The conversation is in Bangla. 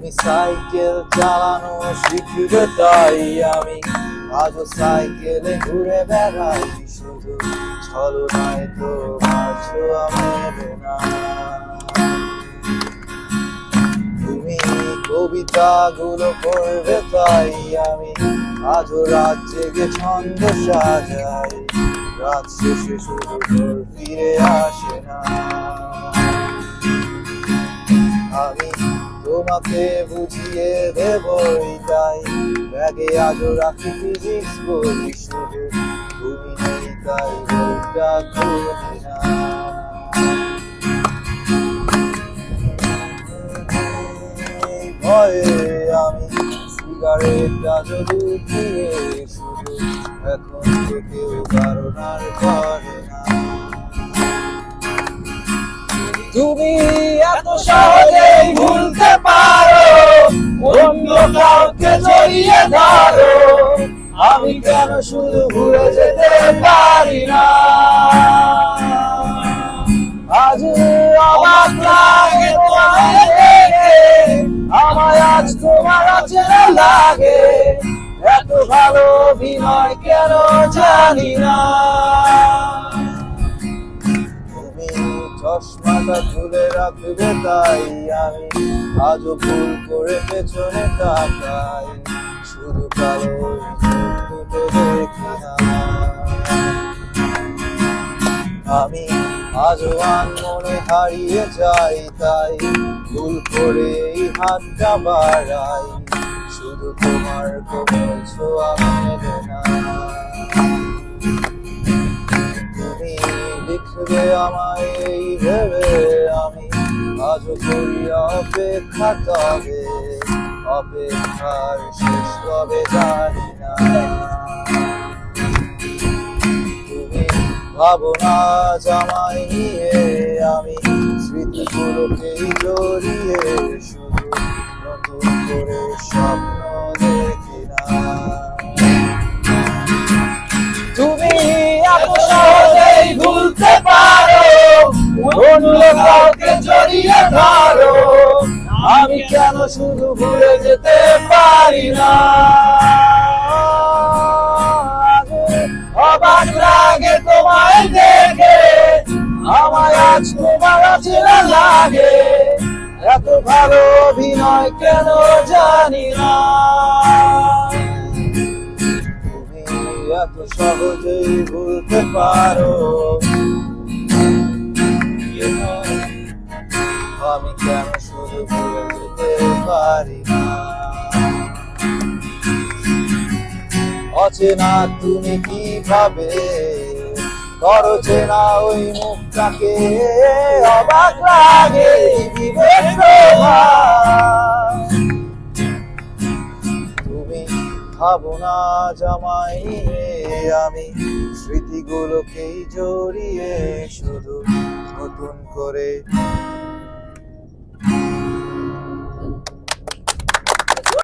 তুমি সাইকেল চালানো শিখবে তাই আমি আজও সাইকেলে ঘুরে বেড়াই, শুধু ছলনায় তোমার ছোঁয়া মেলে না। তুমি কবিতাগুলো পড়বে তাই আমি আজও রাত জেগে ছন্দ সাজাই, রাত শেষে শুধু ঘর ফিরে আসে না। আমি তোমাকে বুঝিয়ে দেবই তাই ব্যাগে আজও রাখি ফিজিক্স বই, শুধু তুমি নেই তাই বইটা খুলি না। ভয়ে আমি সিগারেটটা যদি ফিরে, শুধু এখন কেউ ধারণার করে না। তুমি এত সহজেই ভুলতে পারো, অন্য কাউকে জড়িয়ে ধরো, আমি কেন শুধু ভুলে যেতে পারি না। আজ অবাক লাগে তোমায় দেখে, আমায় আজ তোমার অচেনা লাগে, এত ভালো অভিনয় কেন জানি না। চশমাটা খুলে রাখবে তাই আমি আজও ভুল করে পেছনে তাকাই, শুধু কালো দুটো দেখি না। আমি আজও আনমনে হারিয়ে যাই তাই ভুল করে এই হাতটা বাড়াই, শুধু তোমার কোমল ছোঁয়া মেলে না। লিখবে আমায় এই ভেবে আমি আজও করি অপেক্ষা, তবে অপেক্ষার শেষ কবে জানি না। তুমি ভাবো না আমায় নিয়ে আমি স্মৃতিগুলোকেই জড়িয়ে, শুধু নতুন করে স্বপ্ন দেখি না। তুমি এত সহজেই ভুলতে পারো, অন্য কাউকে জড়িয়ে ধরো, আমি কেন শুধু ভুলে যেতে পারি না। অবাক লাগে তোমায় দেখে, আমায় আজ তোমার অচেনা লাগে, এত ভালো অভিনয় কেন জানি না। এত সহজেই ভুলতে পারো, আমি কেন শুধু ভুলে যেতে পারি না। অচেনা তুমি কিভাবে করো চেনা ওই মুখটাকে, অবাক লাগে বিবেক প্রভাব। ভাবো না জামাই আমি স্মৃতিগুলোকেই জড়িয়ে, শুধু নতুন করে